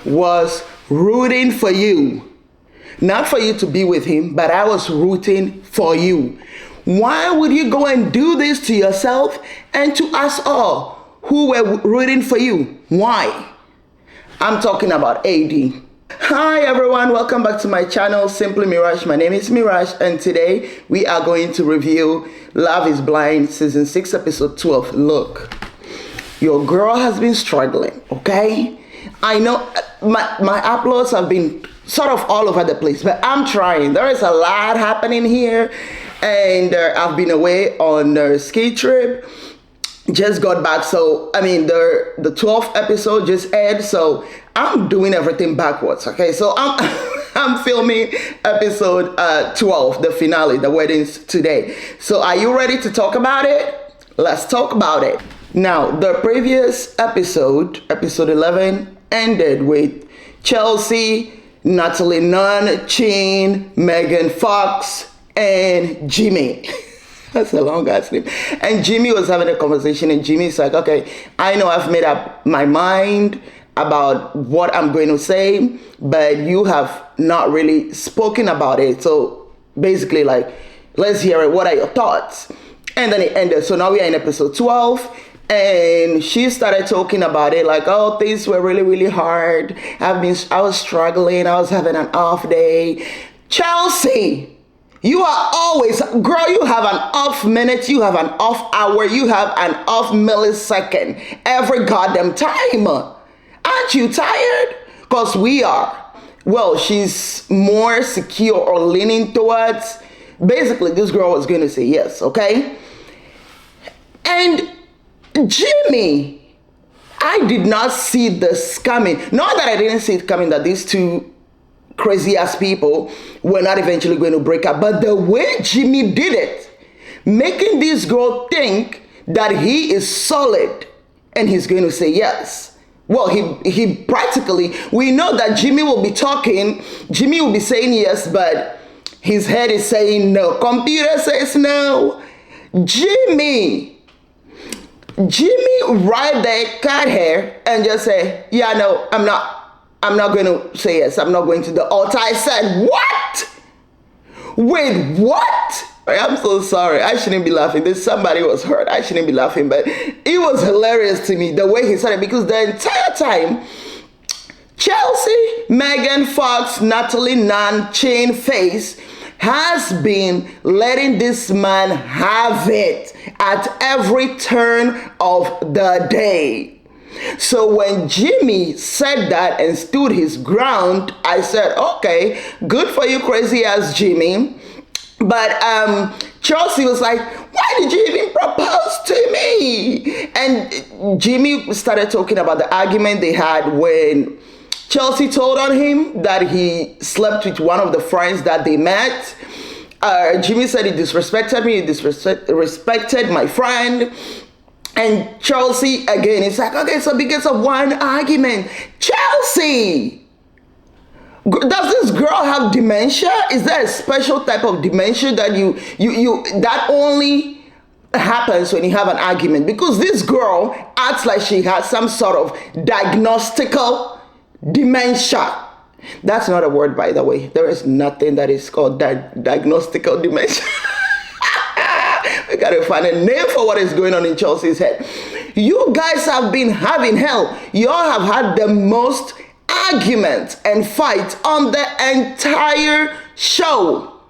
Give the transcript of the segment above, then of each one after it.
was rooting for you. Not for you to be with him, but I was rooting for you. Why would you go and do this to yourself and to us all who were rooting for you? Why? I'm talking about AD. Hi everyone, welcome back to my channel, Simply Mirage. My name is Mirage, and today we are going to review Love is Blind Season 6 Episode 12. Look, your girl has been struggling, okay? I know my uploads have been sort of all over the place, but I'm trying. There is a lot happening here, and I've been away on a ski trip. Just got back, so I mean the 12th episode just aired, so I'm doing everything backwards. Okay, so I'm filming episode 12, the finale, the weddings today. So are you ready to talk about it? Let's talk about it. Now, the previous episode 11, ended with Chelsea, Natalie Nunn, Chin, Megan Fox, and Jimmy. That's a long ass name. And Jimmy was having a conversation, and Jimmy's like, okay, I know I've made up my mind about what I'm going to say, but you have not really spoken about it. So basically, like, let's hear it. What are your thoughts? And then it ended. So now we are in episode 12. And she started talking about it like, oh, things were really, really hard. I was struggling. I was having an off day. Chelsea, you are always, girl, you have an off minute, you have an off hour, you have an off millisecond every goddamn time. Aren't you tired? Because we are. Well, she's more secure or leaning towards, basically this girl was going to say yes, okay? And Jimmy, I did not see this coming. Not that I didn't see it coming, that these two crazy ass people were not eventually going to break up, but the way Jimmy did it, making this girl think that he is solid and he's going to say yes. Well, he practically, we know that Jimmy will be talking, Jimmy will be saying yes, but his head is saying no. Computer says no. Jimmy right there cut hair and just say, yeah, no, I'm not going to say yes. I'm not going to the altar. I said, what? Wait, what? I'm so sorry. I shouldn't be laughing. Somebody was hurt. I shouldn't be laughing, but it was hilarious to me the way he said it, because the entire time, Chelsea, Megan Fox, Natalie Nunn, Chain Face has been letting this man have it at every turn of the day. So when Jimmy said that and stood his ground, I said, okay, good for you, crazy ass Jimmy. But Chelsea was like, why did you even propose to me? And Jimmy started talking about the argument they had when Chelsea told on him that he slept with one of the friends that they met. Jimmy said he disrespected me, he disrespected my friend. And Chelsea, again, it's like, okay, so because of one argument, Chelsea, does this girl have dementia? Is there a special type of dementia that you that only happens when you have an argument? Because this girl acts like she has some sort of diagnostical dementia. That's not a word, by the way. There is nothing that is called diagnostical dementia. We gotta find a name for what is going on in Chelsea's head. You guys have been having hell. Y'all have had the most arguments and fights on the entire show.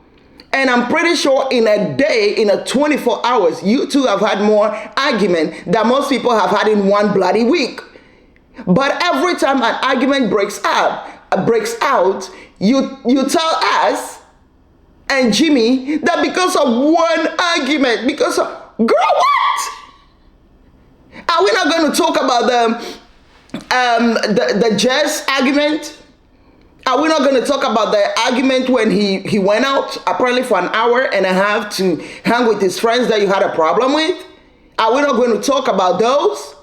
And I'm pretty sure in a day, in a 24 hours, you two have had more argument than most people have had in one bloody week. But every time an argument breaks out, you tell us and Jimmy that because of one argument, because of, girl, what? Are we not going to talk about the Jess argument? Are we not going to talk about the argument when he went out apparently for an hour and a half to hang with his friends that you had a problem with? Are we not going to talk about those?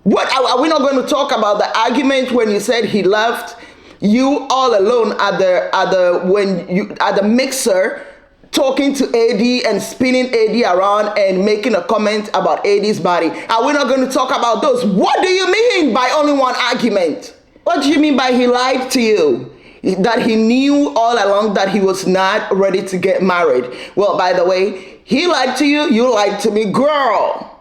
What are we not going to talk about the argument when you said he left you all alone at the mixer, talking to AD and spinning AD around and making a comment about AD's body? Are we not going to talk about those? What do you mean by only one argument? What do you mean by he lied to you? That he knew all along that he was not ready to get married. Well, by the way, he lied to you, you lied to me. Girl,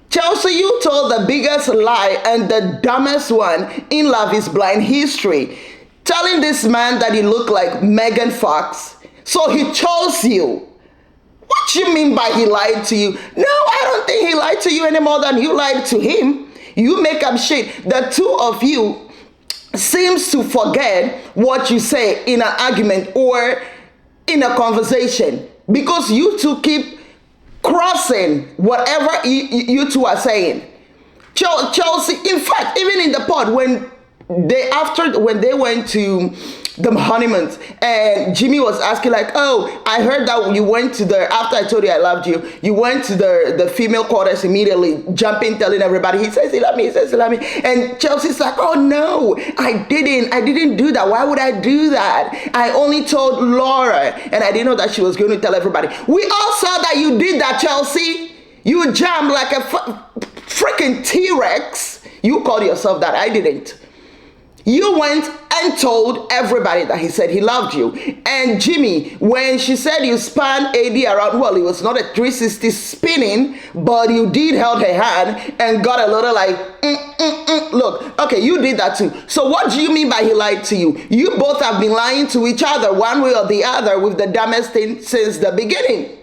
Chelsea, you told the biggest lie and the dumbest one in Love is Blind history. Telling this man that he looked like Megan Fox, so he chose you. What do you mean by he lied to you? No, I don't think he lied to you any more than you lied to him. You make up shit. The two of you seems to forget what you say in an argument or in a conversation, because you two keep crossing whatever you two are saying. Chelsea, in fact, even in the pod, when they went to the honeymoon and Jimmy was asking like, oh, I heard that you went to the, after I told you I loved you, you went to the female quarters immediately, jumping, telling everybody, he says he loved me, he says he loved me. And Chelsea's like, oh no, I didn't do that. Why would I do that? I only told Laura, and I didn't know that she was going to tell everybody. We all saw that you did that, Chelsea. You jammed like a freaking T-Rex. You called yourself that. I didn't. You went and told everybody that he said he loved you. And Jimmy, when she said you spun AD around, well, it was not a 360 spinning, but you did held her hand and got a little like, Look, okay, you did that too. So what do you mean by he lied to you? You both have been lying to each other one way or the other with the dumbest thing since the beginning.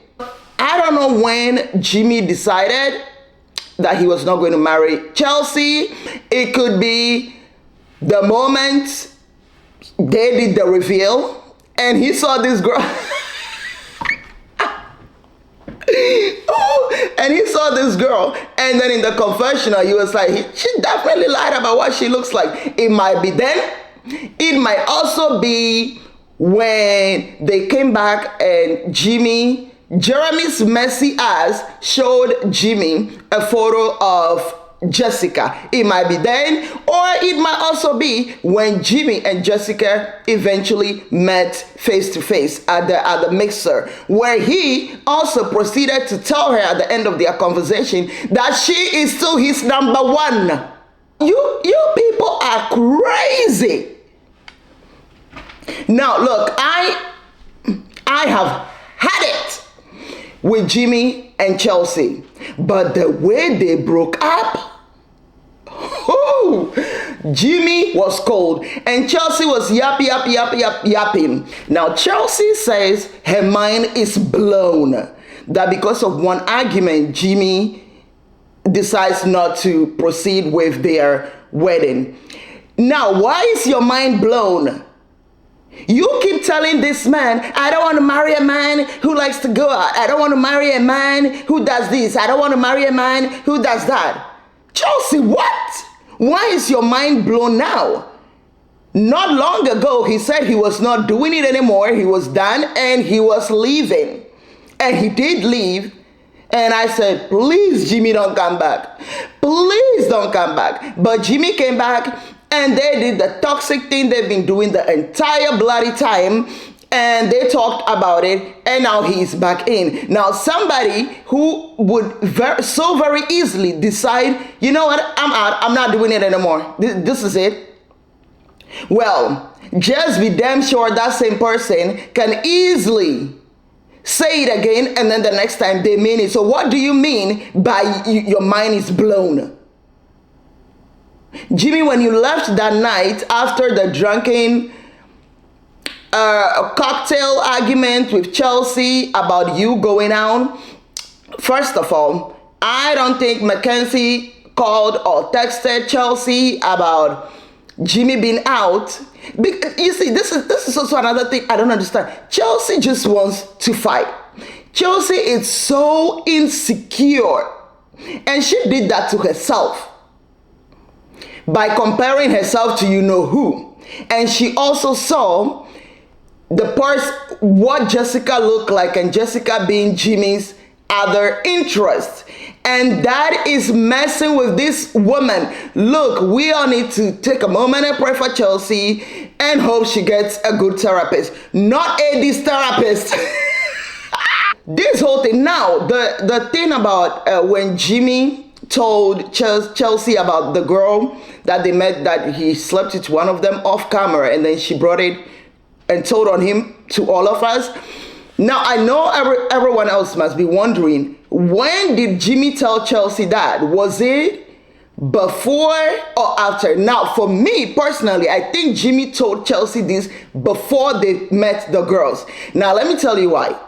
I don't know when Jimmy decided that he was not going to marry Chelsea. It could be the moment they did the reveal and he saw this girl. And he saw this girl, and then in the confessional, he was like, she definitely lied about what she looks like. It might be then. It might also be when they came back and Jeremy's messy ass showed Jimmy a photo of Jessica. It might be then, or it might also be when Jimmy and Jessica eventually met face to face at the mixer, where he also proceeded to tell her at the end of their conversation that she is still his number one. You people are crazy. Now look, I have had it with Jimmy and Chelsea, but the way they broke up, Jimmy was cold and Chelsea was yapping. Now Chelsea says her mind is blown that because of one argument, Jimmy decides not to proceed with their wedding. Now, why is your mind blown? You keep telling this man, I don't want to marry a man who likes to go out. I don't want to marry a man who does this. I don't want to marry a man who does that. Chelsea, what? Why is your mind blown now? Not long ago, he said he was not doing it anymore. He was done and he was leaving. And he did leave. And I said, please, Jimmy, don't come back. Please don't come back. But Jimmy came back and they did the toxic thing they've been doing the entire bloody time. And they talked about it, and now he's back in. Now, somebody who would so very easily decide, you know what, I'm out, I'm not doing it anymore. This is it. Well, just be damn sure that same person can easily say it again, and then the next time they mean it. So what do you mean by your mind is blown? Jimmy, when you left that night after the drunken a cocktail argument with Chelsea about you going out. First of all, I don't think Mackenzie called or texted Chelsea about Jimmy being out. You see, this is also another thing I don't understand. Chelsea just wants to fight. Chelsea is so insecure, and she did that to herself by comparing herself to you know who. And she also saw what Jessica looked like, and Jessica being Jimmy's other interest, and that is messing with this woman. Look, we all need to take a moment and pray for Chelsea and hope she gets a good therapist, not AD's therapist. This whole thing now, the thing about when Jimmy told Chelsea about the girl that they met, that he slept with one of them off camera, and then she brought it and told on him to all of us. Now, I know everyone else must be wondering, when did Jimmy tell Chelsea that? Was it before or after? Now, for me personally, I think Jimmy told Chelsea this before they met the girls. Now, let me tell you why.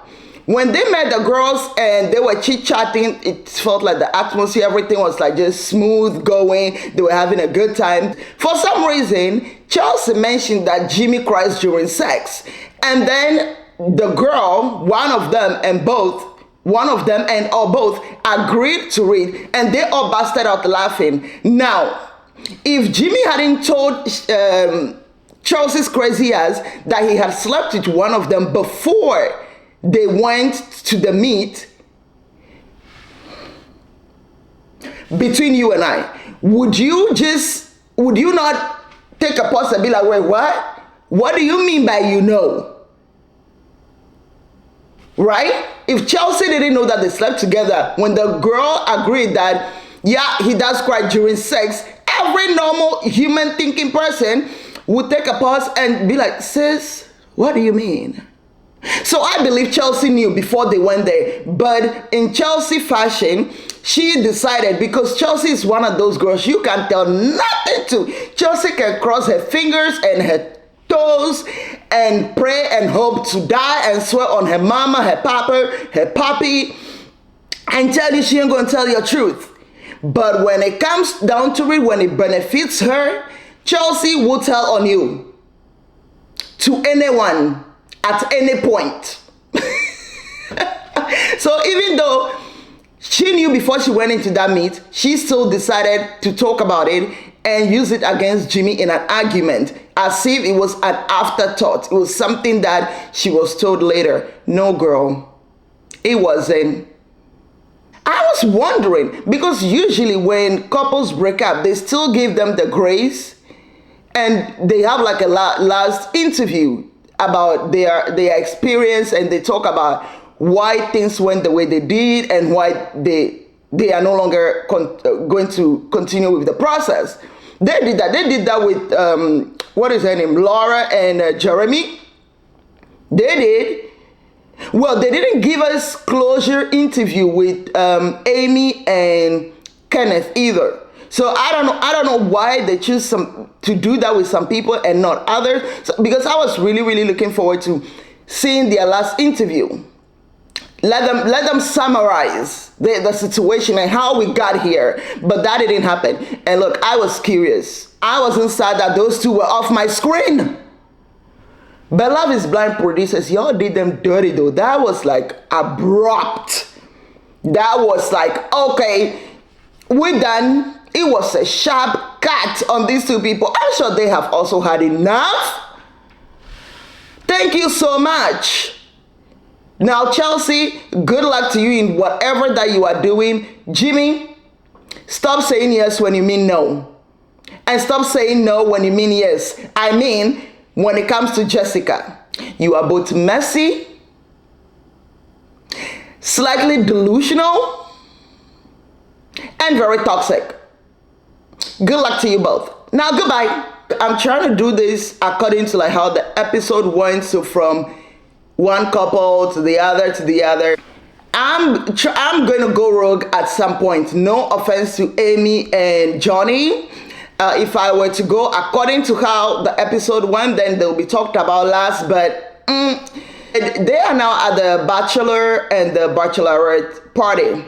When they met the girls and they were chit-chatting, it felt like the atmosphere, everything was like just smooth going. They were having a good time. For some reason, Chelsea mentioned that Jimmy cries during sex. And then the girl, one of them and or both agreed to it, and they all busted out laughing. Now, if Jimmy hadn't told Chelsea's crazy ass that he had slept with one of them before they went to the meet, between you and I, would you not take a pause and be like, wait, what? What do you mean by you know? Right? If Chelsea didn't know that they slept together, when the girl agreed that, yeah, he does cry during sex, every normal human thinking person would take a pause and be like, sis, what do you mean? So I believe Chelsea knew before they went there. But in Chelsea fashion, she decided, because Chelsea is one of those girls you can tell nothing to. Chelsea can cross her fingers and her toes and pray and hope to die and swear on her mama, her papa, her papi, and tell you she ain't gonna tell your truth. But when it comes down to it, when it benefits her, Chelsea will tell on you to anyone at any point. So even though she knew before she went into that meet, she still decided to talk about it and use it against Jimmy in an argument, as if it was an afterthought. It was something that she was told later. No, girl, it wasn't. I was wondering, because usually when couples break up, they still give them the grace and they have like a last interview about their experience, and they talk about why things went the way they did and why they are no longer going to continue with the process. They did that. They did that with what is her name, Laura and Jeremy. They did. Well, they didn't give us closure interview with Amy and Kenneth either. So I don't know why they choose to do that with some people and not others. So, because I was really looking forward to seeing their last interview. Let them summarize the situation and how we got here. But that didn't happen. And look, I was curious. I wasn't sad that those two were off my screen. But Love is Blind producers, y'all did them dirty though. That was like abrupt. That was like, okay, we're done. It was a sharp cut on these two people. I'm sure they have also had enough. Thank you so much. Now, Chelsea, good luck to you in whatever that you are doing. Jimmy, stop saying yes when you mean no. And stop saying no when you mean yes. I mean, when it comes to Jessica, you are both messy, slightly delusional, and very toxic. Good luck to you both. Now, goodbye. I'm trying to do this according to like how the episode went. So from one couple to the other to the other. I'm going to go rogue at some point. No offense to Amy and Johnny. If I were to go according to how the episode went, then they'll be talked about last. But they are now at the Bachelor and the Bachelorette party.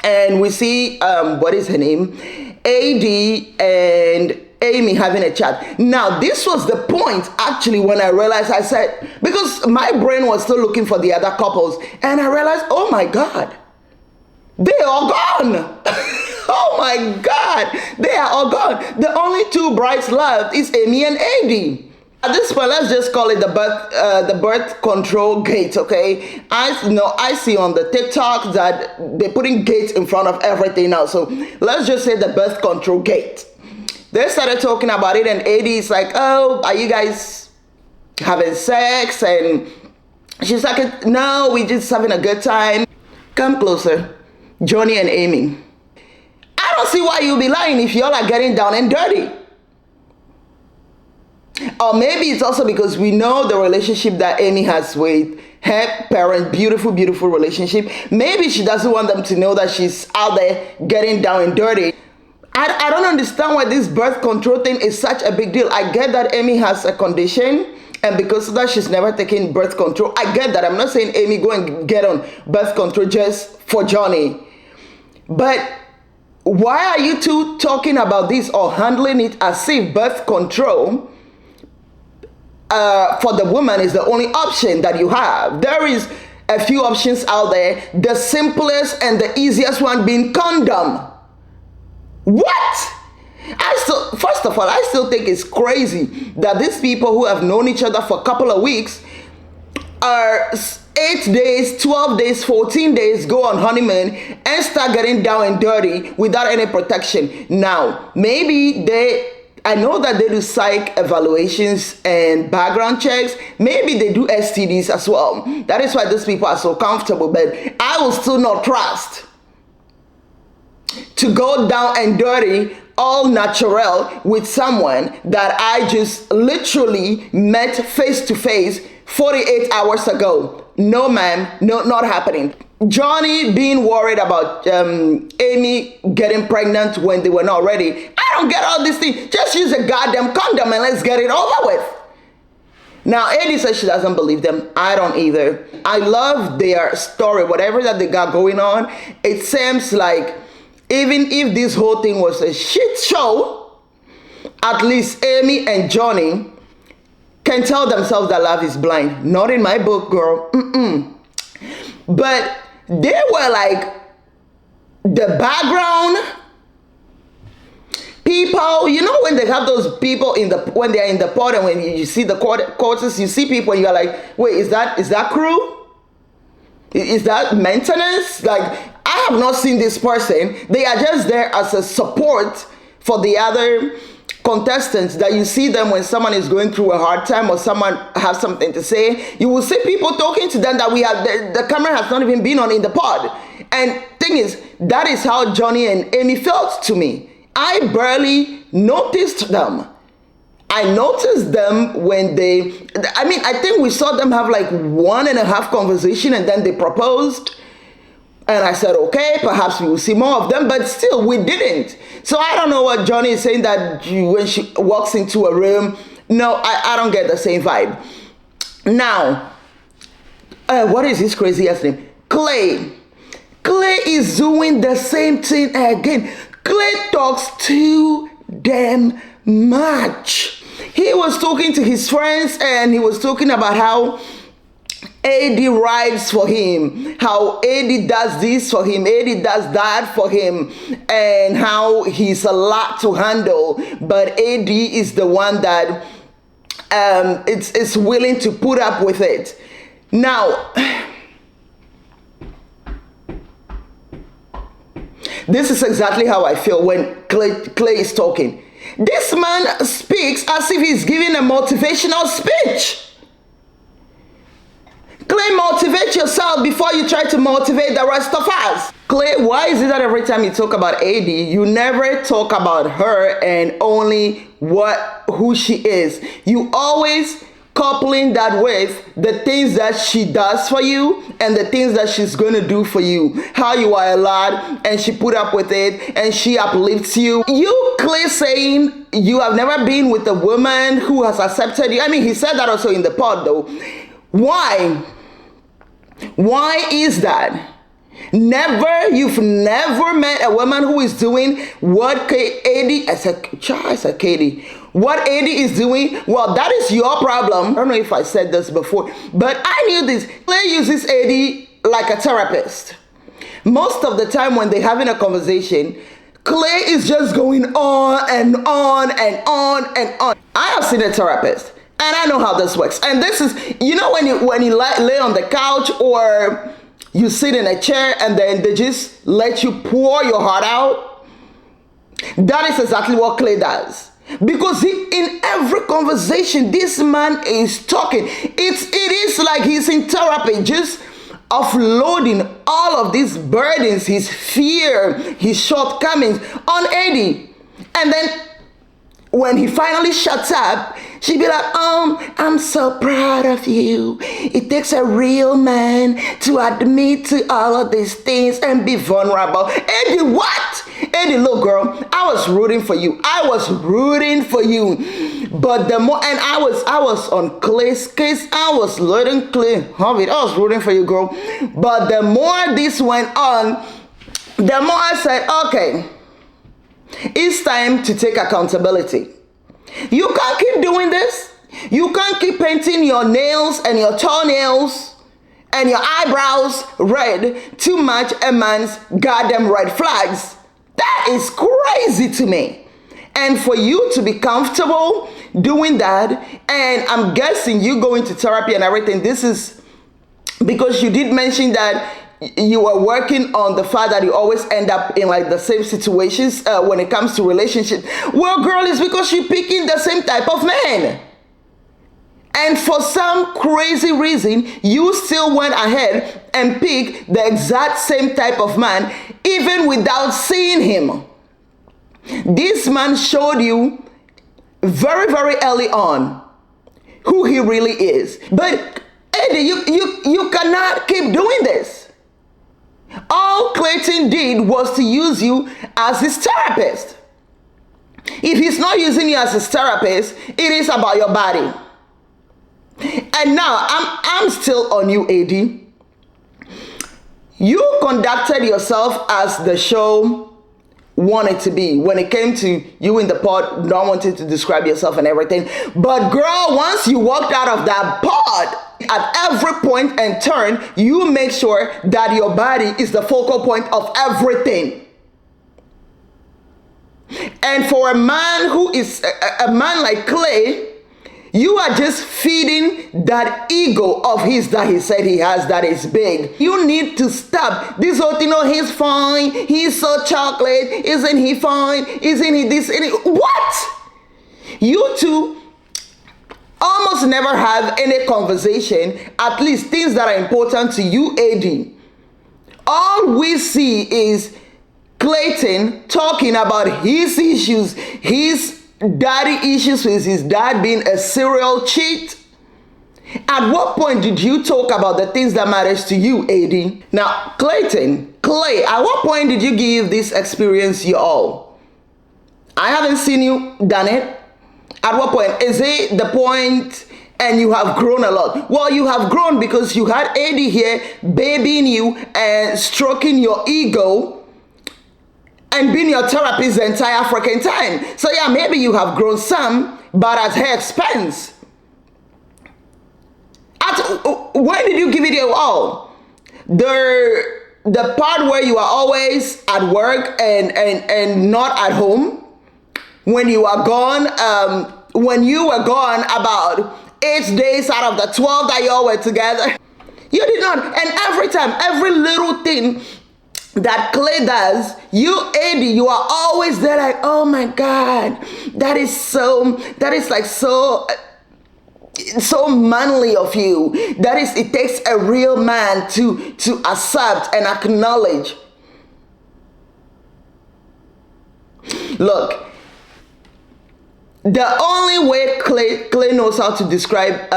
And we see, what is her name? AD and Amy having a chat. Now, this was the point, actually, when I realized, I said, because my brain was still looking for the other couples, and I realized, oh my God, they're all gone. Oh my God, they are all gone. The only two brides left is Amy and AD. At this point, let's just call it the birth control gate, okay? I see on the TikTok that they're putting gates in front of everything now. So let's just say the birth control gate. They started talking about it, and AD is like, oh, are you guys having sex? And she's like, no, we're just having a good time. Come closer, Johnny and Amy. don't see why you'll be lying if y'all are getting down and dirty. Or maybe it's also because we know the relationship that Amy has with her parent. Beautiful, beautiful relationship. Maybe she doesn't want them to know that she's out there getting down and dirty. I don't understand why this birth control thing is such a big deal. I get that Amy has a condition, and because of that, she's never taken birth control. I get that. I'm not saying Amy go and get on birth control just for Johnny. But why are you two talking about this or handling it as if birth control for the woman is the only option that you have? There is a few options out there. The simplest and the easiest one being condom. What? First of all, I still think it's crazy that these people who have known each other for a couple of weeks are 8 days, 12 days, 14 days, go on honeymoon and start getting down and dirty without any protection. Now, maybe I know that they do psych evaluations and background checks. Maybe they do STDs as well. That is why these people are so comfortable, but I will still not trust to go down and dirty all natural with someone that I just literally met face to face 48 hours ago. No, ma'am, no, not happening. Johnny being worried about Amy getting pregnant when they were not ready. I don't get all these things. Just use a goddamn condom and let's get it over with. Now, Eddie says she doesn't believe them. I don't either. I love their story, whatever that they got going on. It seems like even if this whole thing was a shit show, at least Amy and Johnny can tell themselves that love is blind. Not in my book, girl. But they were like the background people. You know when they have those people when they're in the pod and when you see the courses, you see people and you're like, wait, is that crew? Is that maintenance? Like, I have not seen this person. They are just there as a support for the other contestants that you see them when someone is going through a hard time or someone has something to say. You will see people talking to them that we have, the camera has not even been on in the pod. And thing is, that is how Johnny and Amy felt to me. I barely noticed them. I noticed them when I think we saw them have like 1.5 conversation and then they proposed. And I said, okay, perhaps we will see more of them, but still we didn't. So I don't know what Johnny is saying that when she walks into a room. No, I don't get the same vibe. Now, what is his crazy ass name? Clay. Clay is doing the same thing again. Clay talks too damn much. He was talking to his friends and he was talking about how Eddie rides for him, how Eddie does this for him, Eddie does that for him, and how he's a lot to handle, but Eddie is the one that is willing to put up with it. Now, this is exactly how I feel when Clay is talking. This man speaks as if he's giving a motivational speech. Clay, motivate yourself before you try to motivate the rest of us. Clay, why is it that every time you talk about AD, you never talk about her and only who she is? You always coupling that with the things that she does for you and the things that she's going to do for you. How you are a lad and she put up with it and she uplifts you. You, Clay, saying you have never been with a woman who has accepted you. I mean, he said that also in the pod though. Why? Why is that? You've never met a woman who is doing what Katie, what Eddie is doing. Well, that is your problem. I don't know if I said this before, but I knew this. Clay uses Eddie like a therapist. Most of the time when they're having a conversation, Clay is just going on and on and on and on. I have seen a therapist. And I know how this works. And this is, you know, when you lay on the couch or you sit in a chair and then they just let you pour your heart out. That is exactly what Clay does. Because in every conversation, this man is talking. It is like he's in therapy, just offloading all of these burdens, his fear, his shortcomings on Eddie. And then when he finally shuts up, she'd be like, I'm so proud of you. It takes a real man to admit to all of these things and be vulnerable. Eddie, what? Eddie, look, girl, I was rooting for you. I was rooting for you. But the more, and I was on Clay's case. I was letting Clay have it. I was rooting for you, girl. But the more this went on, the more I said, okay, it's time to take accountability. You can't keep doing this. You can't keep painting your nails and your toenails and your eyebrows red to match a man's goddamn red flags. That is crazy to me. And for you to be comfortable doing that, and I'm guessing you going to therapy and everything, this is because you did mention that you were working on the fact that you always end up in like the same situations when it comes to relationships. Well, girl, it's because you're picking the same type of man. And for some crazy reason, you still went ahead and picked the exact same type of man, even without seeing him. This man showed you very, very early on who he really is. But Eddie, you cannot keep doing this. All Clayton did was to use you as his therapist. If he's not using you as his therapist, it is about your body. And now I'm still on you, Eddie. You conducted yourself as the show wanted to be when it came to you in the pod, not wanting to describe yourself and everything. But girl, once you walked out of that pod, at every point and turn, you make sure that your body is the focal point of everything. And for a man who is a man like Clay, you are just feeding that ego of his that he said he has that is big. You need to stop this whole thing. Oh, he's fine. He's so chocolate. Isn't he fine? Isn't he this? What? You two almost never have any conversation, at least things that are important to you, Eddie. All we see is Clayton talking about his issues, his daddy issues with his dad being a serial cheat. At what point did you talk about the things that matters to you, Eddie? Now, Clay, at what point did you give this experience your all? I haven't seen you done it. At what point? Is it the point and you have grown a lot? Well, you have grown because you had Eddie here babying you and stroking your ego and being your therapist the entire freaking time. So yeah, maybe you have grown some, but at her expense. When did you give it your all? The part where you are always at work and not at home, when you are gone, when you were gone about 8 days out of the 12 that you all were together, you did not. And every time, every little thing that Clay does, you, Eddie, you are always there like, oh my God, that is like so manly of you. It takes a real man to accept and acknowledge. Look, the only way Clay knows how to describe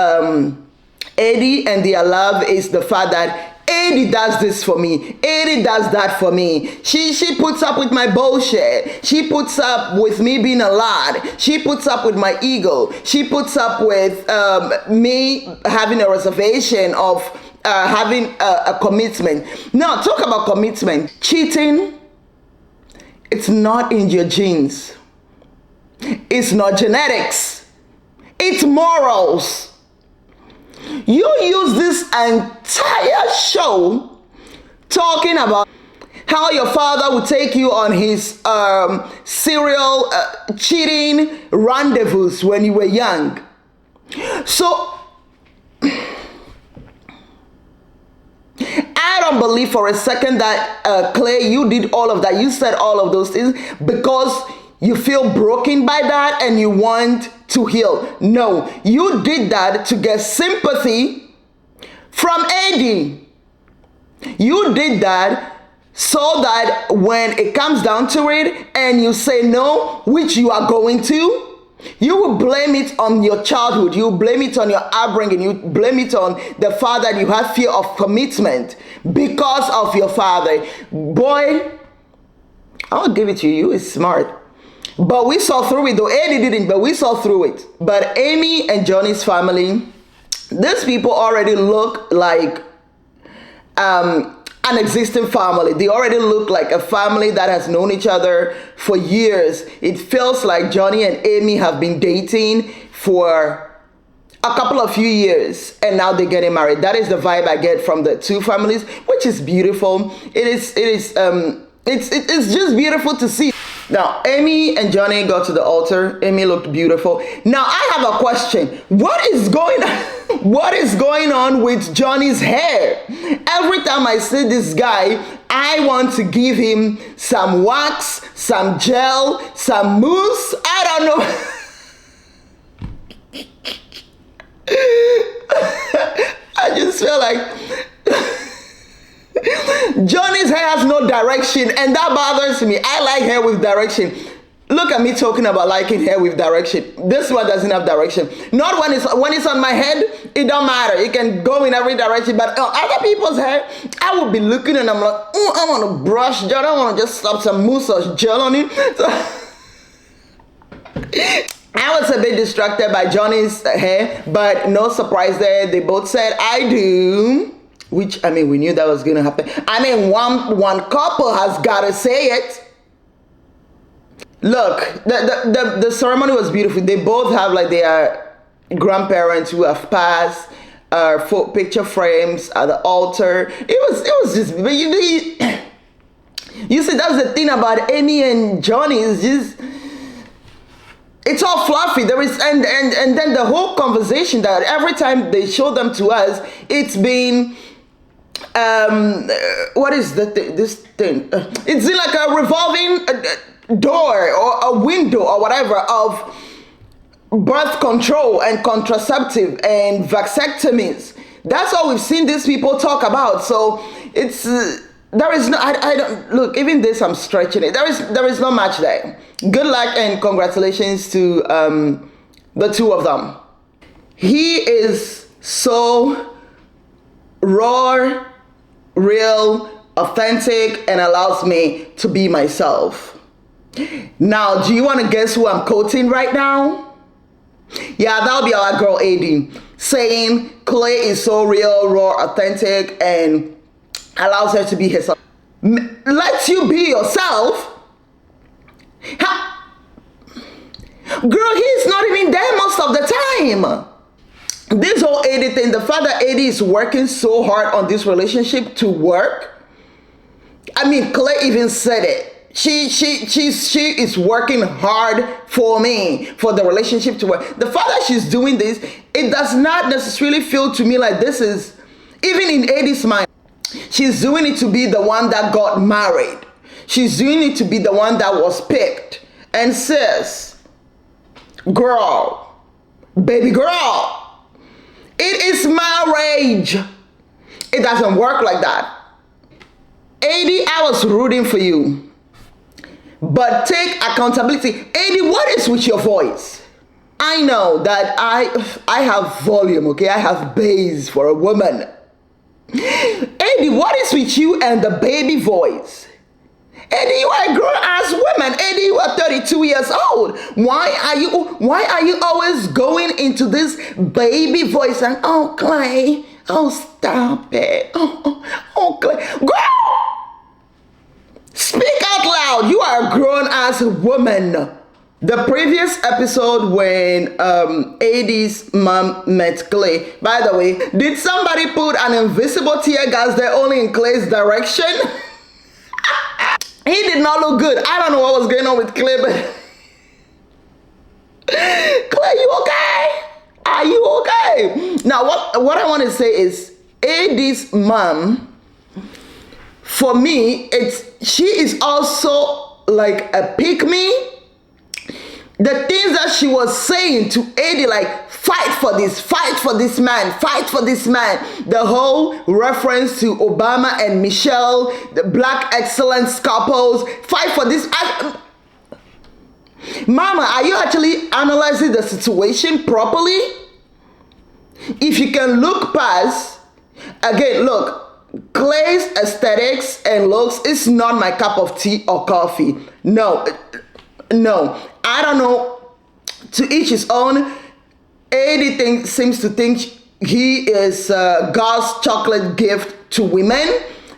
Eddie and their love is the fact that Eddie does this for me. Eddie does that for me. She puts up with my bullshit. She puts up with me being a lad. She puts up with my ego. She puts up with me having a reservation of having a commitment. Now, talk about commitment. Cheating, it's not in your genes. It's not genetics. It's morals. You use this entire show talking about how your father would take you on his serial cheating rendezvous when you were young. So I don't believe for a second that Clay, you did all of that. You said all of those things because you feel broken by that and you want to heal. No, you did that to get sympathy from Eddie. You did that so that when it comes down to it and you say no, which you are going to, you will blame it on your childhood. You blame it on your upbringing. You blame it on the fact that you have fear of commitment because of your father. Boy, I'll give it to you. You is smart. But we saw through it, though Eddie didn't, but we saw through it. But Amy and Johnny's family, these people already look like an existing family. They already look like a family that has known each other for years. It feels like Johnny and Amy have been dating for a couple of few years and now they're getting married. That is the vibe I get from the two families, which is beautiful. It's just beautiful to see. Now, Amy and Johnny got to the altar. Amy looked beautiful. Now, I have a question. What is going on? What is going on with Johnny's hair? Every time I see this guy, I want to give him some wax, some gel, some mousse. I don't know. I just feel like Johnny's hair has no direction, and that bothers me. I like hair with direction. Look at me talking about liking hair with direction. This one doesn't have direction. Not when it's on my head, it don't matter. It can go in every direction. But other people's hair, I would be looking and I'm like, oh, I want to brush gel. I want to just slap some mousse or gel on it. So I was a bit distracted by Johnny's hair, but no surprise there. They both said, I do. Which, I mean, we knew that was going to happen. I mean, one couple has got to say it. Look, the ceremony was beautiful. They both have like their grandparents who have passed, picture frames at the altar. It was just, you see, that's the thing about Amy and Johnny is just, it's all fluffy. There is, and then the whole conversation that every time they show them to us, it's been, what is this thing? It's in like a revolving door or a window or whatever of birth control and contraceptive and vasectomies. That's all we've seen these people talk about. So it's there is no, I don't look, even this I'm stretching it. There is no match there. Good luck and congratulations to the two of them. He is so raw, real, authentic, and allows me to be myself. Now, do you want to guess who I'm quoting right now? Yeah, that'll be our girl AD saying Clay is so real, raw, authentic, and allows her to be herself. Lets you be yourself. Girl, he's not even there most of the time. This whole AD thing, the fact that AD is working so hard on this relationship to work. I mean, Clay even said it. She is working hard for me, for the relationship to work. The fact that she's doing this, it does not necessarily feel to me like this is, even in AD's mind, she's doing it to be the one that got married. She's doing it to be the one that was picked. And sis, girl, baby girl, it is marriage. It doesn't work like that. AD, I was rooting for you. But take accountability. AD, what is with your voice? I know that I have volume, okay? I have bass for a woman. AD, what is with you and the baby voice? AD, you are a grown-ass woman. AD, you are 32 years old. Why are you always going into this baby voice and, oh, Clay, oh, stop it. Oh, Clay. Girl! Speak out loud. You are a grown-ass woman. The previous episode when AD's mom met Clay, by the way, did somebody put an invisible tear gas there only in Clay's direction? He did not look good. I don't know what was going on with Clay, but Clay, you okay? Are you okay? Now, what I want to say is AD's mom, for me, she is also like a pick-me. The things that she was saying to Eddie, like, fight for this man, fight for this man. The whole reference to Obama and Michelle, the black excellence couples, fight for this. Mama, are you actually analyzing the situation properly? If you can look past, again, look, Clay's aesthetics and looks is not my cup of tea or coffee. No, I don't know. To each his own. Eddie seems to think he is God's chocolate gift to women.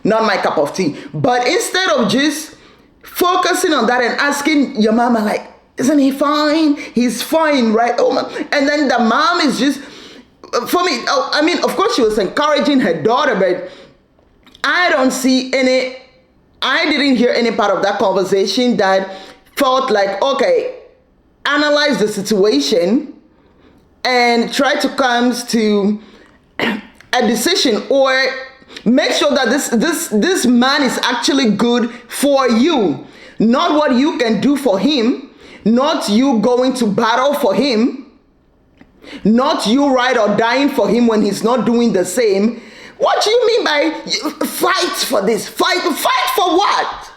Not my cup of tea. But instead of just focusing on that and asking your mama, like, isn't he fine? He's fine, right? Oh, and then the mom is just, for me, I mean, of course she was encouraging her daughter, but I didn't hear any part of that conversation that felt like, okay, analyze the situation and try to come to a decision, or make sure that this man is actually good for you, not what you can do for him, not you going to battle for him, not you ride or dying for him when he's not doing the same. What do you mean by fight for this? Fight for what?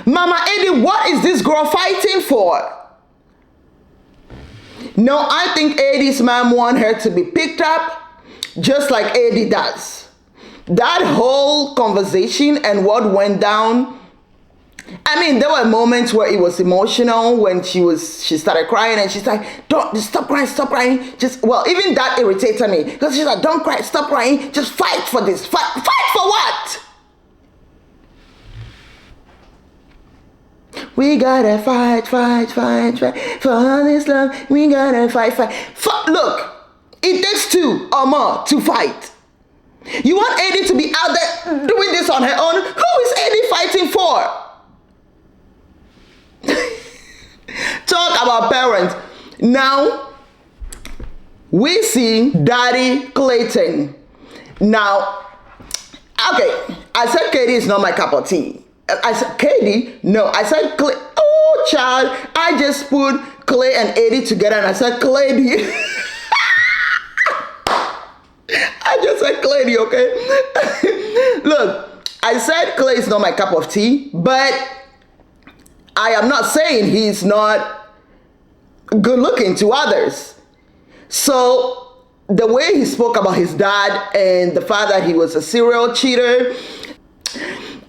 Mama Eddie, what is this girl fighting for? No, I think Eddie's mom wants her to be picked up just like Eddie does. That whole conversation and what went down, I mean, there were moments where it was emotional when she started crying and she's like, don't, stop crying. Even that irritated me because she's like, don't cry, stop crying, just fight for this. Fight for what? We gotta fight for this love. We gotta fight. Look, it takes two or more to fight. You want Eddie to be out there doing this on her own? Who is Eddie fighting for? Talk about parents. Now, we see Daddy Clayton. Now, okay, I said Katie is not my cup of tea. I said Katie? No, I said Clay. Oh, child, I just put Clay and Eddie together and I said Clady. I just said Clady, okay? Look, I said Clay is not my cup of tea, but I am not saying he's not good looking to others. So the way he spoke about his dad and the fact that he was a serial cheater,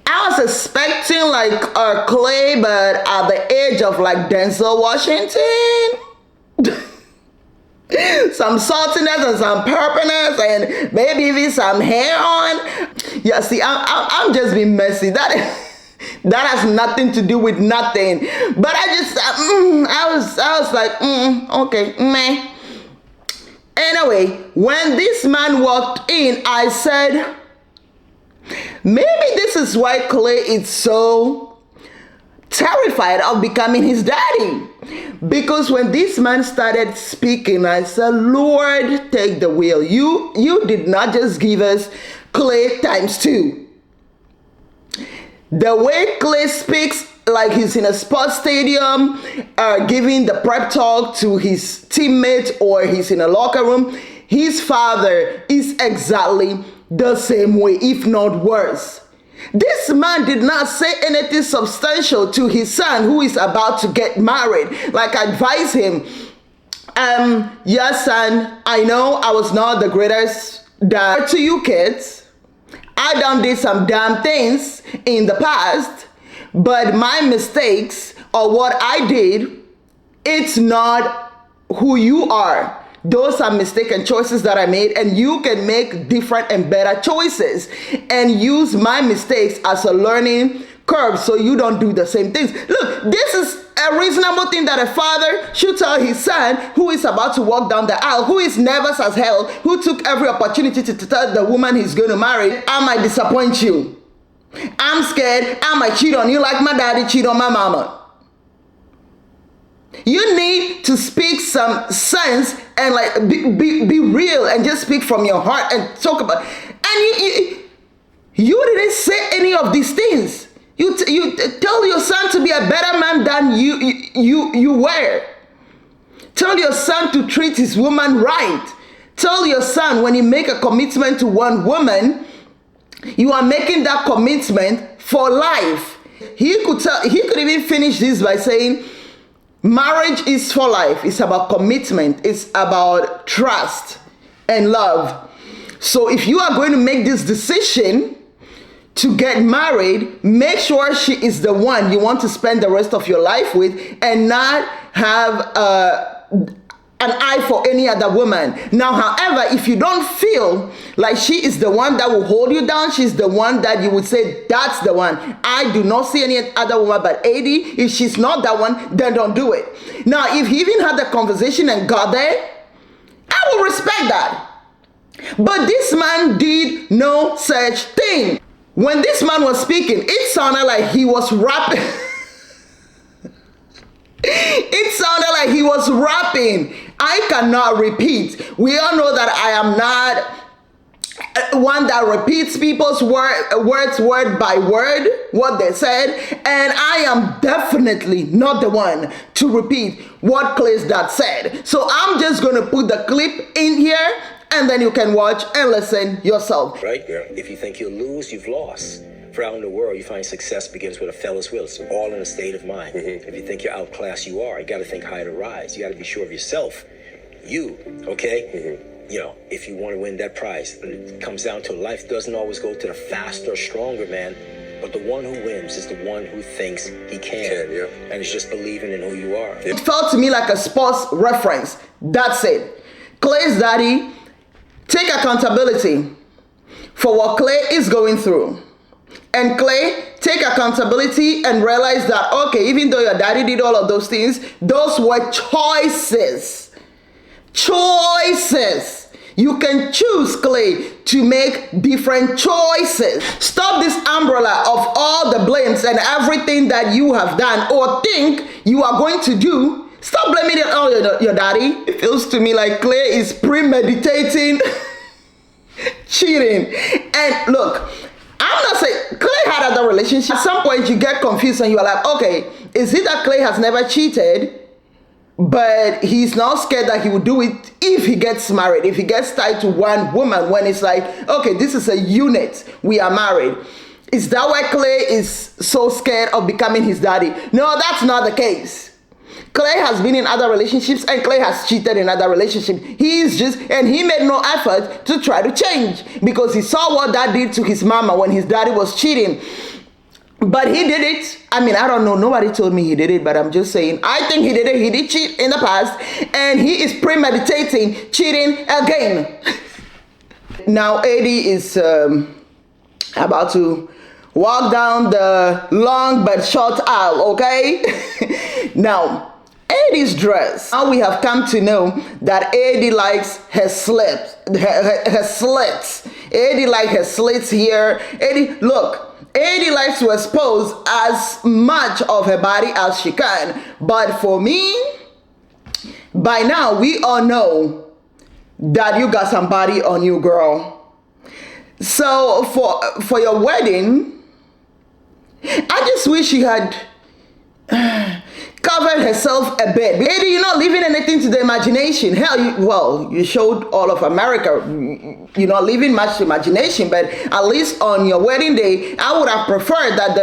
I was expecting like Clay, but at the age of like Denzel Washington. Some saltiness and some purpleness and maybe even some hair on. Yeah, see, I'm just being messy. That has nothing to do with nothing. But I was like, okay, meh. Anyway, when this man walked in, I said, maybe this is why Clay is so terrified of becoming his daddy. Because when this man started speaking, I said, Lord, take the wheel. You did not just give us Clay times 2. The way Clay speaks, like he's in a sports stadium, giving the prep talk to his teammates, or he's in a locker room, his father is exactly the same way, if not worse. This man did not say anything substantial to his son who is about to get married. Like, advise him, yes, son, I know I was not the greatest dad to you kids. I done did some damn things in the past, but my mistakes or what I did, it's not who you are. Those are mistaken choices that I made, and you can make different and better choices and use my mistakes as a learning curve so you don't do the same things. Look, this is a reasonable thing that a father should tell his son who is about to walk down the aisle, who is nervous as hell, who took every opportunity to tell the woman he's going to marry, I might disappoint you. I'm scared I might cheat on you like my daddy cheated on my mama. You need to speak some sense and like be real and just speak from your heart and talk about. And you didn't say any of these things. You tell your son to be a better man than you were. Tell your son to treat his woman right. Tell your son when you make a commitment to one woman, you are making that commitment for life. He could even finish this by saying, marriage is for life. It's about commitment. It's about trust and love. So if you are going to make this decision to get married, make sure she is the one you want to spend the rest of your life with, and not have an eye for any other woman. Now, however, if you don't feel like she is the one that will hold you down, she's the one that you would say, that's the one. I do not see any other woman but AD. If she's not that one, then don't do it. Now, if he even had the conversation and got there, I will respect that. But this man did no such thing. When this man was speaking, it sounded like he was rapping. It sounded like he was rapping. I cannot repeat. We all know that I am not one that repeats people's words word by word, what they said. And I am definitely not the one to repeat what Clay's dad said. So I'm just going to put the clip in here, and then you can watch and listen yourself. Right, girl? If you think you'll lose, you've lost. For out in the world, you find success begins with a fella's will. It's all in a state of mind. If you think you're outclassed, you are. You got to think higher to rise. You got to be sure of yourself. You, okay? You know, if you want to win that prize, it comes down to life doesn't always go to the faster, stronger man, but the one who wins is the one who thinks he can. And it's just believing in who you are. It felt to me like a sports reference. That's it. Clay's daddy, take accountability for what Clay is going through. And Clay, take accountability and realize that, okay, even though your daddy did all of those things, those were choices. Choices. You can choose, Clay, to make different choices. Stop this umbrella of all the blames and everything that you have done or think you are going to do. Stop blaming it on your daddy. It feels to me like Clay is premeditating cheating. And look, I'm not saying Clay had other relationships. At some point you get confused and you are like, okay, is it that Clay has never cheated, but he's now scared that he will do it if he gets married, if he gets tied to one woman, when it's like, okay, this is a unit, we are married. Is that why Clay is so scared of becoming his daddy? No, that's not the case. Clay has been in other relationships and Clay has cheated in other relationships. And he made no effort to try to change because he saw what that did to his mama when his daddy was cheating. But he did it. I mean, I don't know. Nobody told me he did it, but I'm just saying, I think he did it. He did cheat in the past and he is premeditating cheating again. Now, AD is about to walk down the long but short aisle, okay? Now, AD's dress. Now we have come to know that AD likes her slits. Her slits. AD likes her slits here. AD likes to expose as much of her body as she can. But for me, by now we all know that you got somebody on you, girl. So for your wedding, I just wish she had covered herself a bit. Lady, you're not leaving anything to the imagination. Hell, you showed all of America. You're not leaving much to imagination, but at least on your wedding day, I would have preferred that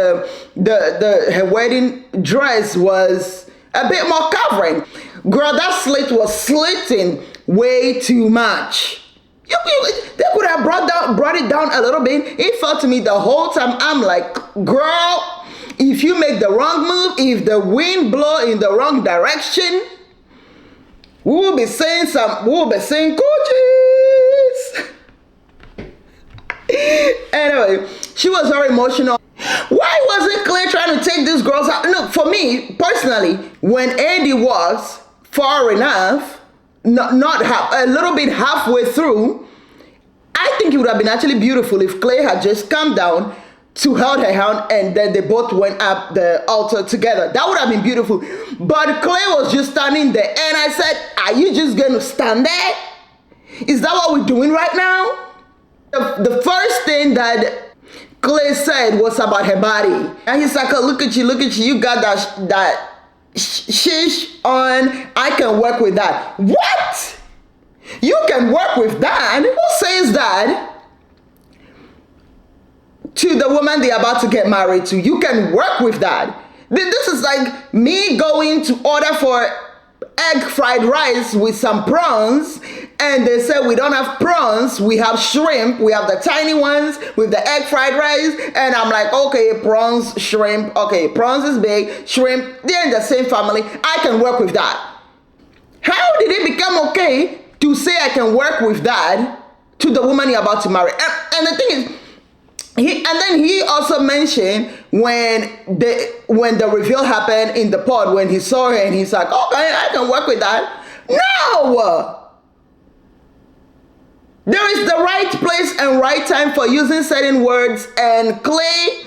her wedding dress was a bit more covering. Girl, that slit was slitting way too much. They could have brought it down a little bit. It felt to me the whole time, I'm like, girl, if you make the wrong move, if the wind blow in the wrong direction, we will be saying coochies. Anyway, she was very emotional. Why wasn't Clay trying to take these girls out? Look, for me, personally, when AD was far enough, not half, a little bit halfway through, I think it would have been actually beautiful if Clay had just come down to hold her hand and then they both went up the altar together. That would have been beautiful. But Clay was just standing there and I said, are you just going to stand there? Is that what we're doing right now? The first thing that Clay said was about her body. And he's like, oh, look at you, you got that shish on. I can work with that. What? You can work with that? Who says that to the woman they're about to get married to? You can work with that. This is like me going to order for egg fried rice with some prawns, and they say we don't have prawns, we have shrimp, we have the tiny ones with the egg fried rice, and I'm like, okay, prawns, shrimp, okay, prawns is big, shrimp, they're in the same family, I can work with that. How did it become okay to say I can work with that to the woman you're about to marry? And the thing is, he also mentioned when the reveal happened in the pod, when he saw her and he's like, okay, I can work with that. No! There is the right place and right time for using certain words, and Clay,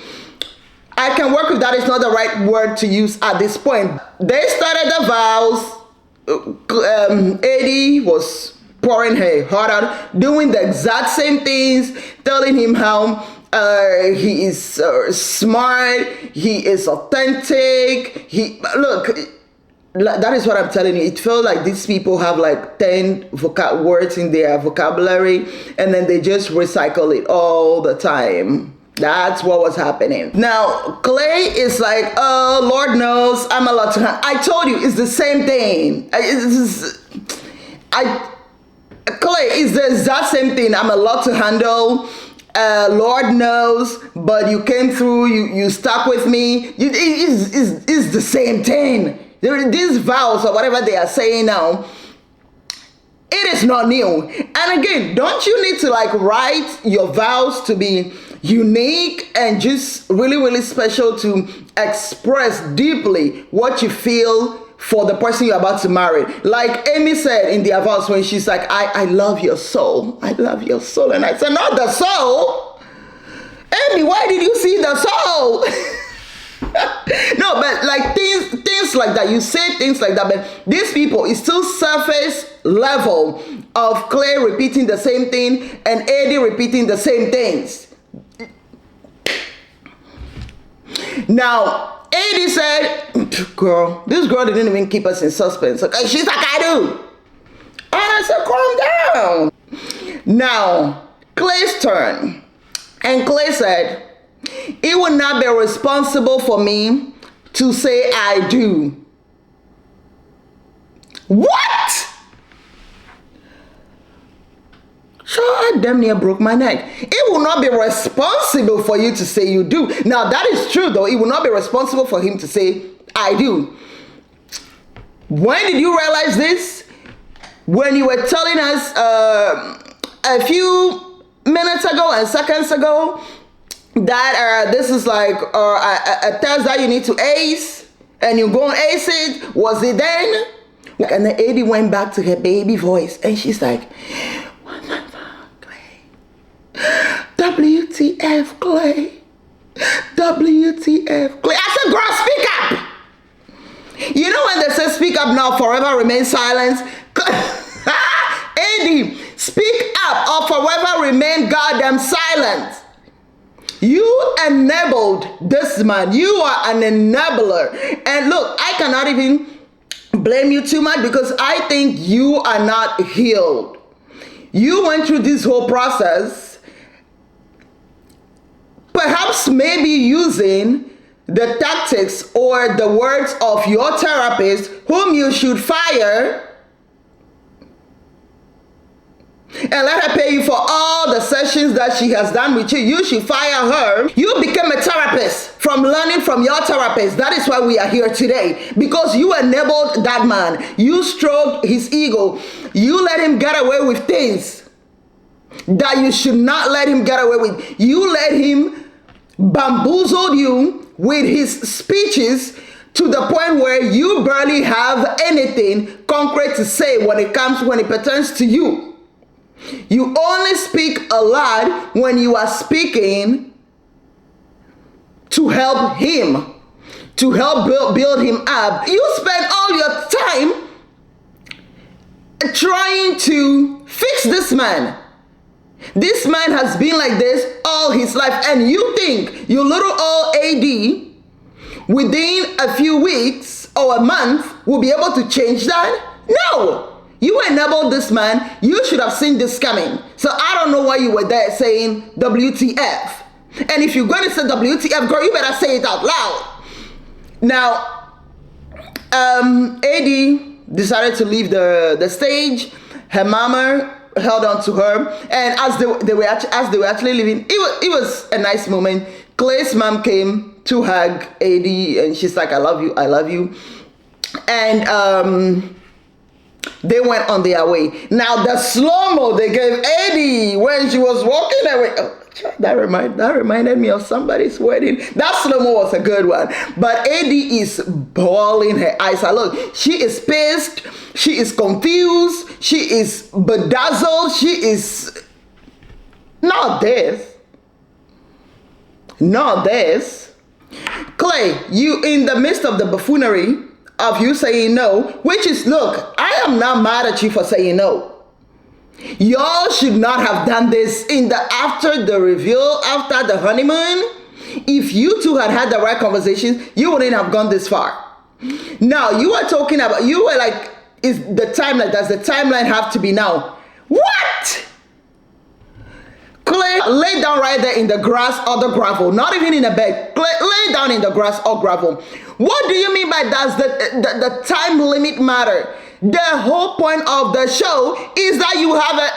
I can work with that is not the right word to use at this point. They started the vows. Eddie was pouring her heart out, doing the exact same things, telling him how he is smart, he is authentic. That is what I'm telling you. It felt like these people have like 10 words in their vocabulary, and then they just recycle it all the time. That's what was happening. Now, Clay is like, oh, Lord knows, I'm allowed to. I told you, it's the same thing. Clay is the exact same thing. I'm allowed to handle. Lord knows, but you came through, you stuck with me. It's the same thing. These vows or whatever they are saying now, it is not new. And again, don't you need to like write your vows to be unique and just really, really special to express deeply what you feel for the person you're about to marry? Like Amy said in the vows when she's like, I love your soul. I love your soul. And I said, not the soul. Amy, why did you see the soul? No, but like things like that. You say things like that, but these people, it's still surface level of Clay repeating the same thing and Eddie repeating the same things. Now, Eddie said, this girl didn't even keep us in suspense. Okay, she's like, I do. And I said, calm down. Now, Clay's turn. And Clay said, it would not be responsible for me to say I do. What? So I damn near broke my neck. It will not be responsible for you to say you do. Now that is true though. It will not be responsible for him to say I do. When did you realize this? When you were telling us a few minutes ago and seconds ago that this is like a test that you need to ace and you go and ace it. Was it then? And then Eddie went back to her baby voice and she's like, what the fuck, Clay? WTF, Clay? WTF, Clay? I said, girl, speak up. You know when they say speak up now, forever remain silent? Eddie, speak up or forever remain goddamn silent. You enabled this man. You are an enabler. And look, I cannot even blame you too much because I think you are not healed. You went through this whole process, perhaps maybe using the tactics or the words of your therapist, whom you should fire, and let her pay you for all the sessions that she has done with you. You should fire her. You became a therapist from learning from your therapist. That is why we are here today, because you enabled that man. You stroked his ego. You let him get away with things that you should not let him get away with. You let him bamboozle you with his speeches to the point where you barely have anything concrete to say when it pertains to you. You only speak a lot when you are speaking to help him, to help build him up. You spend all your time trying to fix this man. This man has been like this all his life, and you think your little old AD within a few weeks or a month will be able to change that? No. You enabled this man. You should have seen this coming. So I don't know why you were there saying WTF. And if you're going to say WTF, girl, you better say it out loud. Now, AD decided to leave the stage. Her mama held on to her, and as they were actually leaving, it was a nice moment. Clay's mom came to hug AD, and she's like, I love you. And they went on their way. Now the slow-mo they gave Eddie when she was walking away, that reminded me of somebody's wedding. That slow-mo was a good one. But Eddie is bawling her eyes out. Look, she is pissed, she is confused, she is bedazzled, she is not this. Clay, you in the midst of the buffoonery of you saying no, which is, look, I am not mad at you for saying no. Y'all should not have done this after the reveal, after the honeymoon. If you two had the right conversations, you wouldn't have gone this far. Now, you were like, is the timeline, does the timeline have to be now? What? Clay, lay down right there in the grass or the gravel, not even in a bed. Clay, lay down in the grass or gravel. What do you mean by does the time limit matter? The whole point of the show is that you have a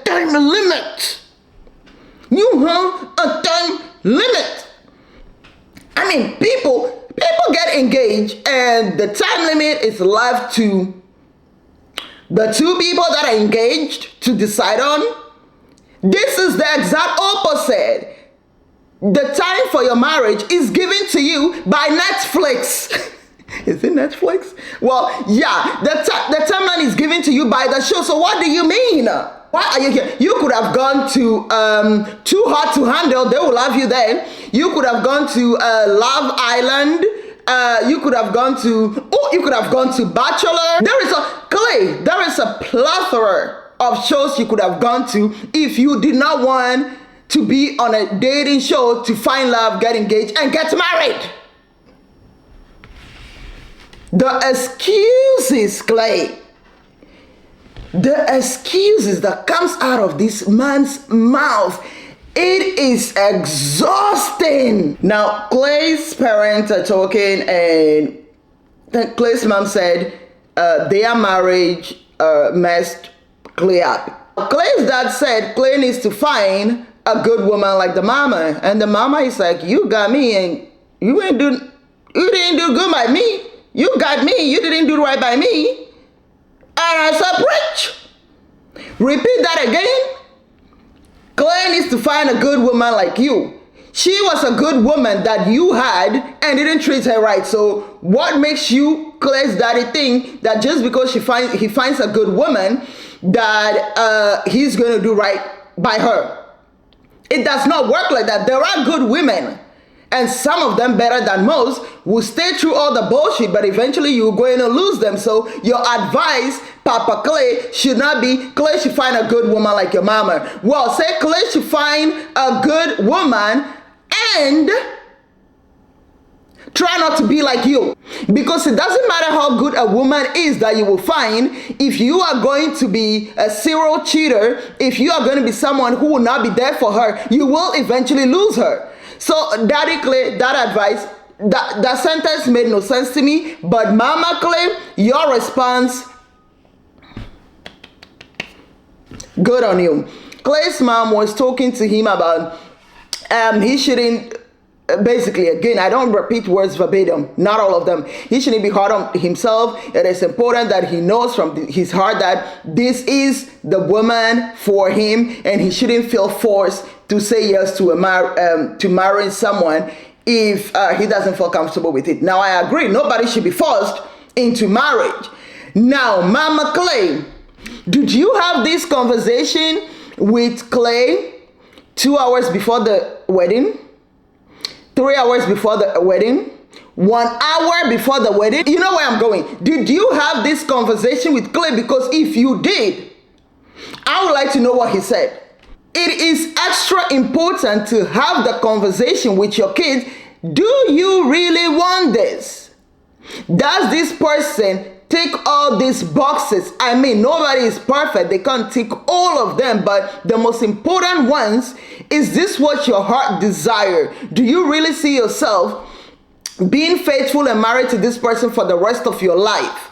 time limit. You have a time limit. I mean, people get engaged, and the time limit is left to the two people that are engaged to decide on. This is the exact opposite. The time for your marriage is given to you by Netflix. Is it Netflix? Well, yeah, the timeline is given to you by the show. So what do you mean? Why are you here? You could have gone to Too Hot to Handle. They will love you then. You could have gone to Love Island. You could have gone to Bachelor. There is a plethora of shows you could have gone to if you did not want to be on a dating show to find love, get engaged, and get married. The excuses, Clay. The excuses that comes out of this man's mouth, it is exhausting. Now, Clay's parents are talking, and Clay's mom said their marriage messed Clay up. Clay's dad said Clay needs to find a good woman like the mama, and the mama is like, you got me, and you didn't do good by me. You got me, you didn't do right by me. And I said, preach. Repeat that again. Clay needs to find a good woman like you. She was a good woman that you had and didn't treat her right. So what makes you, Clay's daddy, think that just because he finds a good woman that he's going to do right by her? It does not work like that. There are good women, and some of them, better than most, will stay through all the bullshit, but eventually you're going to lose them. So your advice, Papa Clay, should not be Clay should find a good woman like your mama. Well, say Clay should find a good woman and try not to be like you. Because it doesn't matter how good a woman is that you will find, if you are going to be a serial cheater, if you are going to be someone who will not be there for her, you will eventually lose her. So, Daddy Clay, that advice, that sentence made no sense to me. But Mama Clay, your response, good on you. Clay's mom was talking to him about he shouldn't, basically, again, I don't repeat words verbatim, not all of them. He shouldn't be hard on himself. It is important that he knows from his heart that this is the woman for him, and he shouldn't feel forced to say yes to marrying someone if he doesn't feel comfortable with it. Now, I agree, nobody should be forced into marriage. Now, Mama Clay, did you have this conversation with Clay 2 hours before the wedding? 3 hours before the wedding? 1 hour before the wedding? You know where I'm going. Did you have this conversation with Clay? Because if you did, I would like to know what he said. It is extra important to have the conversation with your kids. Do you really want this? Does this person tick all these boxes? I mean, nobody is perfect. They can't tick all of them, but the most important ones, is this what your heart desires? Do you really see yourself being faithful and married to this person for the rest of your life?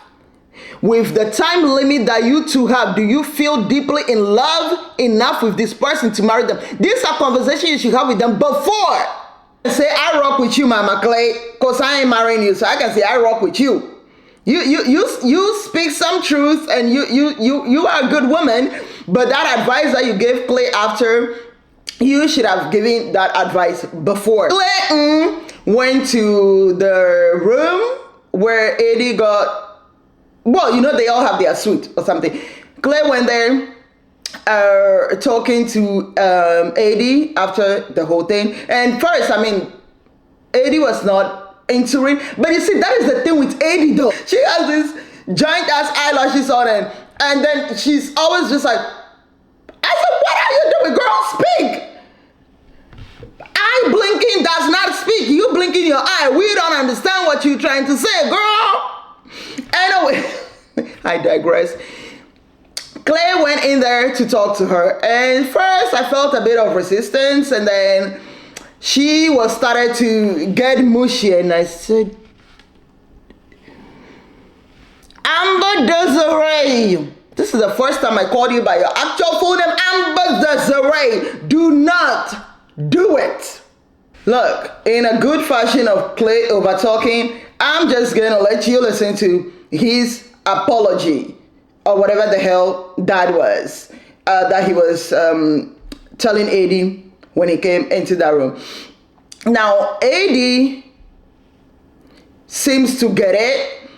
With the time limit that you two have, do you feel deeply in love enough with this person to marry them? These are conversations you should have with them before. Say, I rock with you, Mama Clay, because I ain't marrying you, so I can say I rock with you. You speak some truth, and you are a good woman, but that advice that you gave Clay after, you should have given that advice before. Clay went to the room where Eddie got, well, they all have their suit or something. Clay went there talking to Eddie after the whole thing. And first, Eddie was not into it. But you see, that is the thing with Eddie though. She has this giant ass eyelashes on, and then she's always just like, I said, what are you doing? Girl, speak. Eye blinking does not speak. You blinking your eye. We don't understand what you're trying to say, girl. Anyway, I digress. Clay went in there to talk to her, and first I felt a bit of resistance, and then she was started to get mushy, and I said, Amber Desiree, this is the first time I called you by your actual full name, Amber Desiree. Do not do it. Look, in a good fashion of Clay over talking, I'm just gonna let you listen to his apology or whatever the hell that was, that he was telling Eddie when he came into that room. Now, Eddie seems to get it,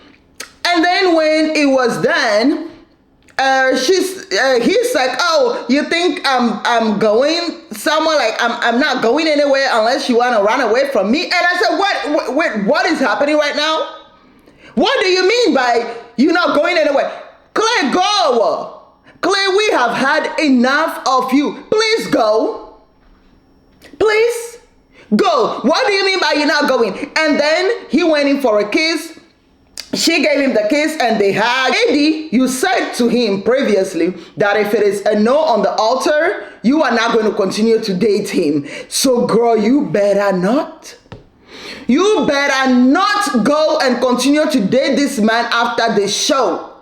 and then when it was done, he's like, oh, you think I'm going somewhere? Like I'm not going anywhere unless you want to run away from me. And I said, what is happening right now? What do you mean by you not going anywhere? Clay, go. Clay, we have had enough of you. Please go. Please go. What do you mean by you're not going? And then he went in for a kiss. She gave him the kiss and they hugged. Eddie, you said to him previously that if it is a no on the altar, you are not going to continue to date him. So girl, you better not. You better not go and continue to date this man after the show.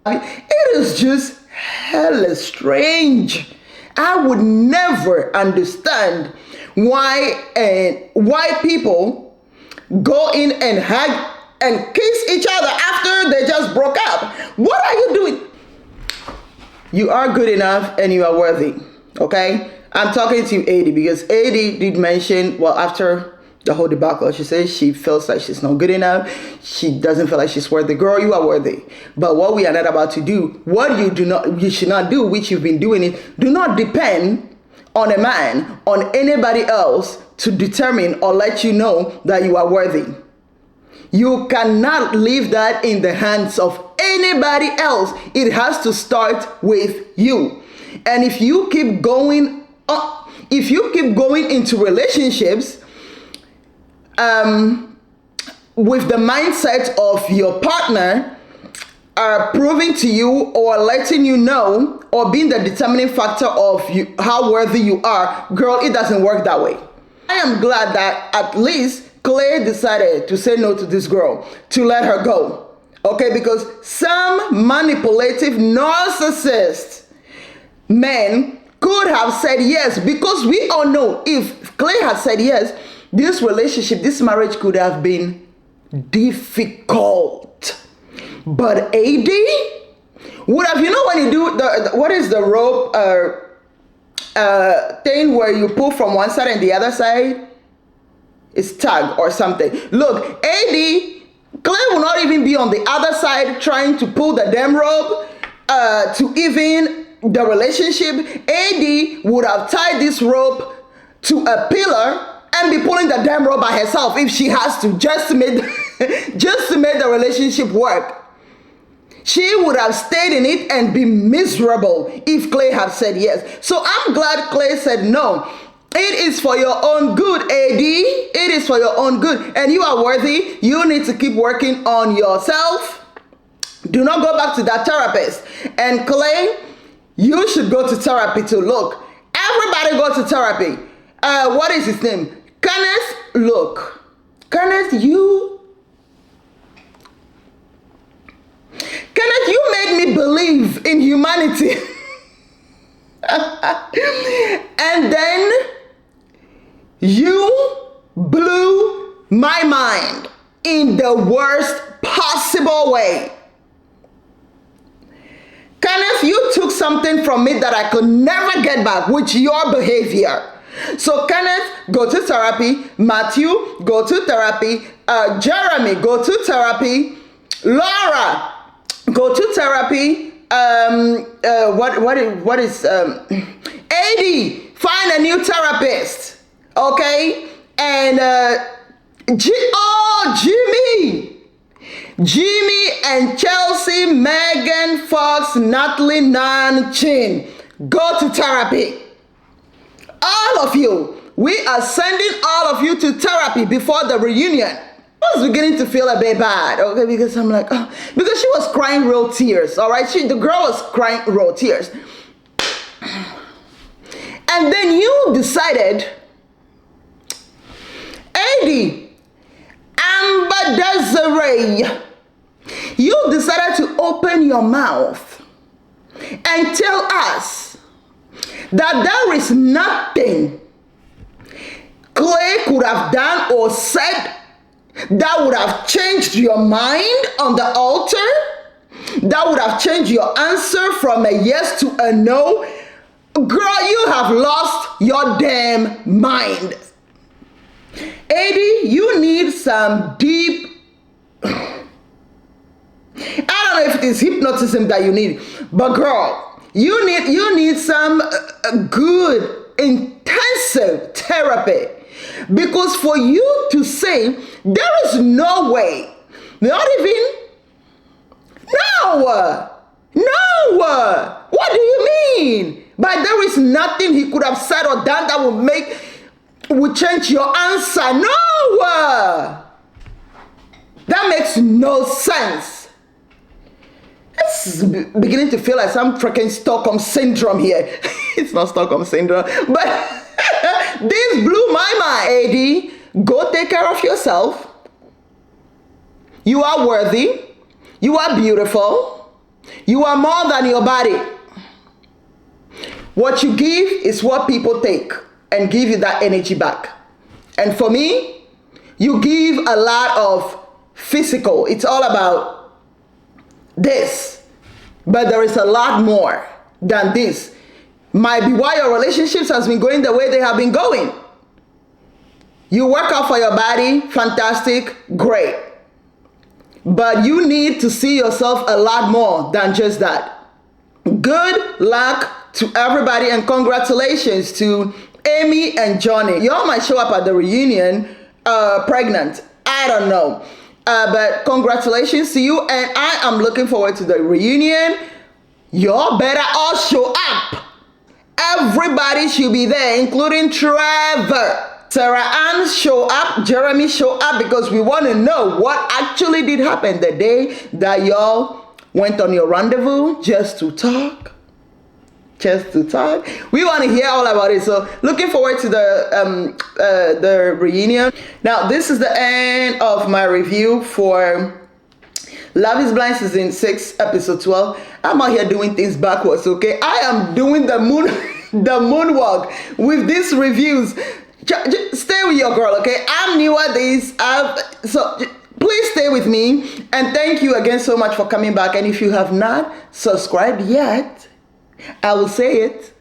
It is just hella strange. I would never understand why people go in and hug and kiss each other after they just broke up. What are you doing? You are good enough and you are worthy. Okay? I'm talking to Eddie because Eddie did mention, well, after the whole debacle, she says she feels like she's not good enough. She doesn't feel like she's worthy. Girl, you are worthy. But what we are not about to do, what you should not do, which you've been doing it, do not depend on a man, on anybody else to determine or let you know that you are worthy. You cannot leave that in the hands of anybody else. It has to start with you. And if you keep going into relationships with the mindset of your partner proving to you or letting you know or being the determining factor of how worthy you are, girl, it doesn't work that way. I am glad that at least Clay decided to say no to this girl, to let her go. Okay, because some manipulative narcissist men could have said yes, because we all know if Clay had said yes, this relationship, this marriage could have been difficult. But AD would have, when you do what is the rope thing where you pull from one side and the other side? It's tag or something. Look, Clay will not even be on the other side trying to pull the damn rope to even the relationship. AD would have tied this rope to a pillar and be pulling the damn rope by herself if she has to, just to make the relationship work. she would have stayed in it and been miserable if Clay had said yes. So I'm glad Clay said no. It is for your own good, AD. It is for your own good. And you are worthy. You need to keep working on yourself. Do not go back to that therapist. And Clay, you should go to therapy too. Look, everybody go to therapy. What is his name? Kenneth, look. Kenneth, you made me believe in humanity. And then you blew my mind in the worst possible way. Kenneth, you took something from me that I could never get back, which your behavior. So Kenneth, go to therapy. Matthew, go to therapy. Jeremy, go to therapy. Laura, go to therapy. What is AD, find a new therapist. Okay? And Jimmy and Chelsea, Megan, Fox, Natalie, Nan, Chin, go to therapy. All of you, we are sending all of you to therapy before the reunion. I was beginning to feel a bit bad, okay, because I'm like, oh, because she was crying real tears, all right? The girl was crying real tears. And then you decided, AD, Amber Desiree, you decided to open your mouth and tell us that there is nothing Clay could have done or said that would have changed your mind on the altar, that would have changed your answer from a yes to a no. Girl, you have lost your damn mind. AD, you need some deep, I don't know if it is hypnotism that you need, but girl, you need some good, intensive therapy. Because for you to say, there is no way, not even, no, what do you mean? But there is nothing he could have said or done that would change your answer. No, that makes no sense. It's beginning to feel like some freaking Stockholm syndrome here. It's not Stockholm syndrome, but this blew my mind. AD, go take care of yourself. You are worthy. You are beautiful. You are more than your body. What you give is what people take and give you that energy back. And for me, you give a lot of physical. It's all about this. But there is a lot more than this. Might be why your relationships has been going the way they have been going. You work out for your body, fantastic, great. But you need to see yourself a lot more than just that. Good luck to everybody and congratulations to Amy and Johnny. Y'all might show up at the reunion pregnant. I don't know. But congratulations to you, and I am looking forward to the reunion. Y'all better all show up. Everybody should be there, including Trevor. Sarah Ann show up, Jeremy show up, because we want to know what actually did happen the day that y'all went on your rendezvous just to talk. We want to hear all about it. So looking forward to the reunion. Now, this is the end of my review for Love is Blind Season 6, Episode 12. I'm out here doing things backwards, okay? I am doing the moonwalk with these reviews. Stay with your girl, okay? I'm new at this. So please stay with me. And thank you again so much for coming back. And if you have not subscribed yet, I will say it.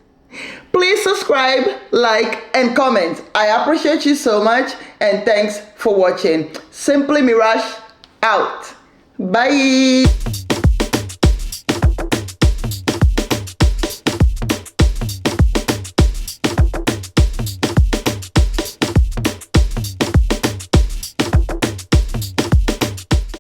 Please subscribe, like, and comment. I appreciate you so much. And thanks for watching. Simply Mirage out. Bye.